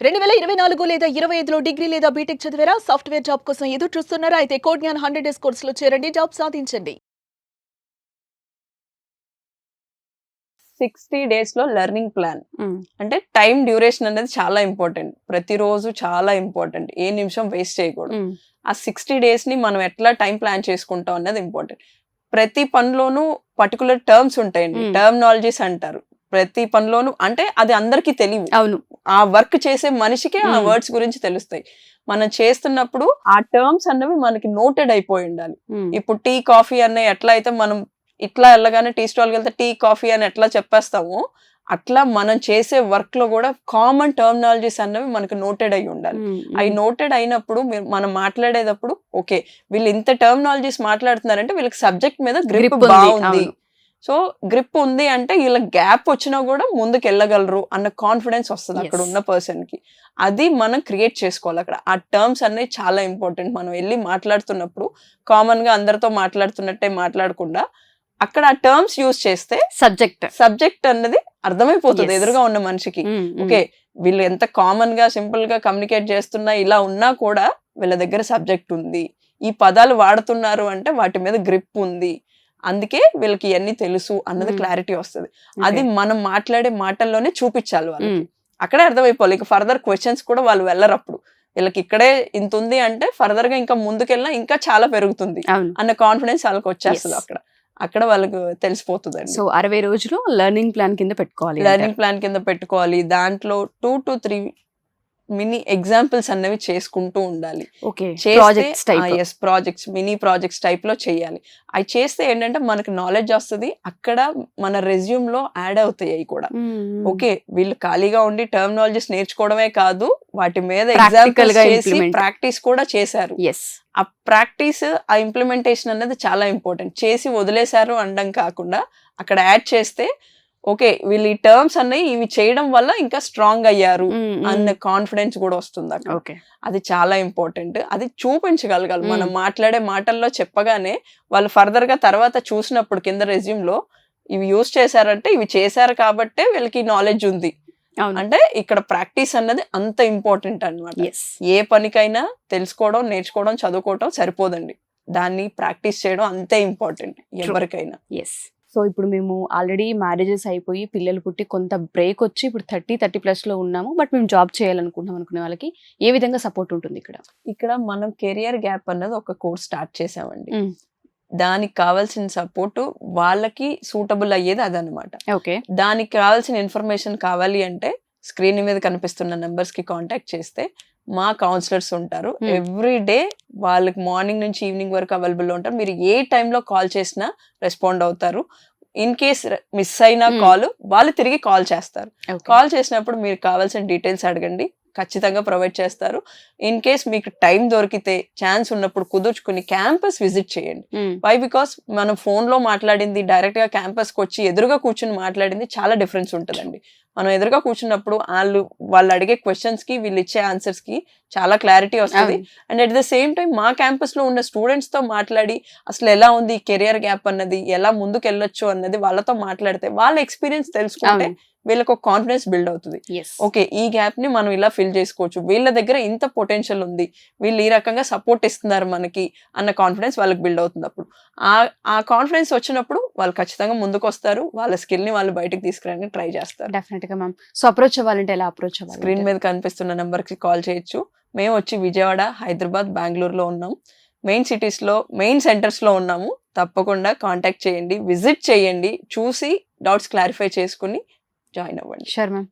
2024 లేదా 25లో డిగ్రీ లేదా బీటెక్ చదివారా? సాఫ్ట్‌వేర్ జాబ్ కోసం ఎదురు చూస్తున్నారా? అయితే కోడ్ జ్ఞాన్ 100 డేస్ కోర్సులో చేరండి, జాబ్ సాధించండి. 60 days లో లెర్నింగ్ ప్లాన్ అంటే టైం డ్యూరేషన్ అనేది చాలా ఇంపార్టెంట్. ప్రతిరోజు చాలా ఇంపార్టెంట్. ఏ నిమిషం వేస్ట్ చేయకూడదు. ఆ 60 days ని మనం ఎట్లా టైం ప్లాన్ చేసుకుంటాం అన్నది ఇంపార్టెంట్. ప్రతి పనిలోనూ పర్టికులర్ టర్మ్స్ ఉంటాయండి. టర్మినాలజీస్ అంటారు. ప్రతి పనిలోనూ అంటే అది అందరికీ తెలియదు. అవును. ఆ వర్క్ చేసే మనిషికే ఆ వర్డ్స్ గురించి తెలుస్తాయి. మనం చేస్తున్నప్పుడు ఆ టర్మ్స్ అన్నవి మనకి నోటెడ్ అయిపోయి ఉండాలి. ఇప్పుడు టీ కాఫీ అనే ఎట్లా అయితే మనం ఇట్లా వెళ్ళగానే టీ స్టాల్కి వెళ్తే టీ కాఫీ అని ఎట్లా చెప్పేస్తామో అట్లా మనం చేసే వర్క్ లో కూడా కామన్ టర్మినాలజీస్ అన్నవి మనకు నోటెడ్ అయి ఉండాలి. అవి నోటెడ్ అయినప్పుడు మనం మాట్లాడేటప్పుడు ఓకే వీళ్ళు ఇంత టర్మినాలజీస్ మాట్లాడుతున్నారంటే వీళ్ళకి సబ్జెక్ట్ మీద గ్రిప్ బాగుంది. సో గ్రిప్ ఉంది అంటే వీళ్ళ గ్యాప్ వచ్చినా కూడా ముందుకు వెళ్ళగలరు అన్న కాన్ఫిడెన్స్ వస్తుంది అక్కడ ఉన్న పర్సన్ కి. అది మనం క్రియేట్ చేసుకోవాలి అక్కడ. ఆ టర్మ్స్ అనేవి చాలా ఇంపార్టెంట్. మనం వెళ్ళి మాట్లాడుతున్నప్పుడు కామన్ గా అందరితో మాట్లాడుతున్నట్టే మాట్లాడకుండా అక్కడ ఆ టర్మ్స్ యూజ్ చేస్తే సబ్జెక్ట్ అన్నది అర్థమైపోతుంది ఎదురుగా ఉన్న మనిషికి. ఓకే వీళ్ళు ఎంత కామన్ గా సింపుల్ గా కమ్యూనికేట్ చేస్తున్నా ఇలా ఉన్నా కూడా వీళ్ళ దగ్గర సబ్జెక్ట్ ఉంది, ఈ పదాలు వాడుతున్నారు అంటే వాటి మీద గ్రిప్ ఉంది, అందుకే వీళ్ళకి ఇవన్నీ తెలుసు అన్నది క్లారిటీ వస్తుంది. అది మనం మాట్లాడే మాటల్లోనే చూపించాలి వాళ్ళకి. అక్కడే అర్థమైపోవాలి. ఇక ఫర్దర్ క్వశ్చన్స్ కూడా వాళ్ళు వెళ్ళరు. అప్పుడు వీళ్ళకి ఇక్కడే ఇంత ఉంది అంటే ఫర్దర్ గా ఇంకా ముందుకెళ్ళినా ఇంకా చాలా పెరుగుతుంది అన్న కాన్ఫిడెన్స్ వాళ్ళకి వచ్చేస్తుంది. అక్కడ వాళ్ళకి తెలిసిపోతుంది. సో 60 రోజులు లెర్నింగ్ ప్లాన్ కింద పెట్టుకోవాలి. దాంట్లో 2 to 3 మినీ ఎగ్జాంపుల్స్ అన్నవి చేసుకుంటూ ఉండాలి. ప్రాజెక్ట్స్ మినీ ప్రాజెక్ట్స్ టైప్ లో చేయాలి. అవి చేస్తే ఏంటంటే మనకి నాలెడ్జ్ వస్తుంది. అక్కడ మన రెజ్యూమ్ లో యాడ్ అవుతాయి అవి కూడా. ఓకే వీళ్ళు ఖాళీగా ఉండి టర్మినాలజీస్ నేర్చుకోవడమే కాదు, వాటి మీద ఎగ్జాంపుల్స్ చేసి ప్రాక్టీస్ కూడా చేశారు. ఆ ప్రాక్టీస్ ఆ ఇంప్లిమెంటేషన్ అనేది చాలా ఇంపార్టెంట్. చేసి వదిలేశారు అనడం కాకుండా అక్కడ యాడ్ చేస్తే ఓకే వీళ్ళు ఈ టర్మ్స్ అన్నవి ఇవి చేయడం వల్ల ఇంకా స్ట్రాంగ్ అయ్యారు అన్న కాన్ఫిడెన్స్ కూడా వస్తుంది అక్కడ. అది చాలా ఇంపార్టెంట్. అది చూపించగలగాలి. మనం మాట్లాడే మాటల్లో చెప్పగానే వాళ్ళు ఫర్దర్ గా తర్వాత చూసినప్పుడు కింద రెజ్యూమ్ లో ఇవి యూజ్ చేశారంటే ఇవి చేశారు కాబట్టే వీళ్ళకి నాలెడ్జ్ ఉంది అంటే ఇక్కడ ప్రాక్టీస్ అన్నది అంత ఇంపార్టెంట్ అన్నమాట. ఏ పనికైనా తెలుసుకోవడం, నేర్చుకోవడం, చదువుకోవడం సరిపోదండి. దాన్ని ప్రాక్టీస్ చేయడం అంతే ఇంపార్టెంట్ ఎవరికైనా. సో ఇప్పుడు మేము ఆల్రెడీ మ్యారేజెస్ అయిపోయి పిల్లలు పుట్టి కొంత బ్రేక్ వచ్చి ఇప్పుడు 30+ లో ఉన్నాము. బట్ మేము జాబ్ చేయాలనుకుంటున్నాం అనుకునే వాళ్ళకి ఏ విధంగా సపోర్ట్ ఉంటుంది ఇక్కడ మనం కెరియర్ గ్యాప్ అన్నది ఒక కోర్స్ స్టార్ట్ చేసామండి. దానికి కావాల్సిన సపోర్ట్ వాళ్ళకి సూటబుల్ అయ్యేది అదనమాట. దానికి కావాల్సిన ఇన్ఫర్మేషన్ కావాలి అంటే స్క్రీన్ మీద కనిపిస్తున్న నెంబర్స్ కి కాంటాక్ట్ చేస్తే మా కౌన్సిలర్స్ ఉంటారు. ఎవ్రీ డే వాళ్ళకి మార్నింగ్ నుంచి ఈవినింగ్ వరకు అవైలబుల్ ఉంటారు. మీరు ఏ టైంలో కాల్ చేసినా రెస్పాండ్ అవుతారు. ఇన్ కేస్ మిస్ అయిన కాల్ వాళ్ళు తిరిగి కాల్ చేస్తారు. కాల్ చేసినప్పుడు మీరు కావాల్సిన డీటెయిల్స్ అడగండి, ఖచ్చితంగా ప్రొవైడ్ చేస్తారు. ఇన్ కేస్ మీకు టైం దొరికితే ఛాన్స్ ఉన్నప్పుడు కుదుర్చుకుని క్యాంపస్ విజిట్ చేయండి. వై బికాస్ మనం ఫోన్ లో మాట్లాడింది డైరెక్ట్ గా క్యాంపస్ కి వచ్చి ఎదురుగా కూర్చుని మాట్లాడింది చాలా డిఫరెన్స్ ఉంటుందండి. మనం ఎదురుగా కూర్చున్నప్పుడు వాళ్ళు అడిగే క్వశ్చన్స్ కి వీళ్ళు ఇచ్చే ఆన్సర్స్ కి చాలా క్లారిటీ వస్తుంది. And at the same time మా క్యాంపస్ లో ఉన్న స్టూడెంట్స్ తో మాట్లాడి అసలు ఎలా ఉంది కెరియర్ గ్యాప్ అన్నది, ఎలా ముందుకు వెళ్ళొచ్చు అన్నది వాళ్ళతో మాట్లాడితే వాళ్ళ ఎక్స్పీరియన్స్ తెలుసుకుంటే వీళ్ళకి ఒక కాన్ఫిడెన్స్ బిల్డ్ అవుతుంది. ఓకే ఈ గ్యాప్ ని మనం ఇలా ఫిల్ చేసుకోవచ్చు, వీళ్ళ దగ్గర ఇంత పొటెన్షియల్ ఉంది, వీళ్ళు ఈ రకంగా సపోర్ట్ ఇస్తున్నారు మనకి అన్న కాన్ఫిడెన్స్ వాళ్ళకి బిల్డ్ అవుతుంది. అప్పుడు ఆ కాన్ఫిడెన్స్ వచ్చినప్పుడు వాళ్ళు ఖచ్చితంగా ముందుకు వస్తారు. వాళ్ళ స్కిల్ ని వాళ్ళు బయటకు తీసుకురావడానికి ట్రై చేస్తారు. డెఫినెట్ గా మ్యామ్. సో అప్రోచ్ అవ్వాలంటే ఎలా అప్రోచ్ అవ్వాలి? స్క్రీన్ మీద కనిపిస్తున్న నెంబర్ కి కాల్ చేయొచ్చు. మేము వచ్చి విజయవాడ, హైదరాబాద్, బెంగళూరులో ఉన్నాం. మెయిన్ సిటీస్ లో మెయిన్ సెంటర్స్ లో ఉన్నాము. తప్పకుండా కాంటాక్ట్ చేయండి, విజిట్ చేయండి, చూసి డౌట్స్ క్లారిఫై చేసుకుని జాయిన్ అవ్వండి. Sure ma'am.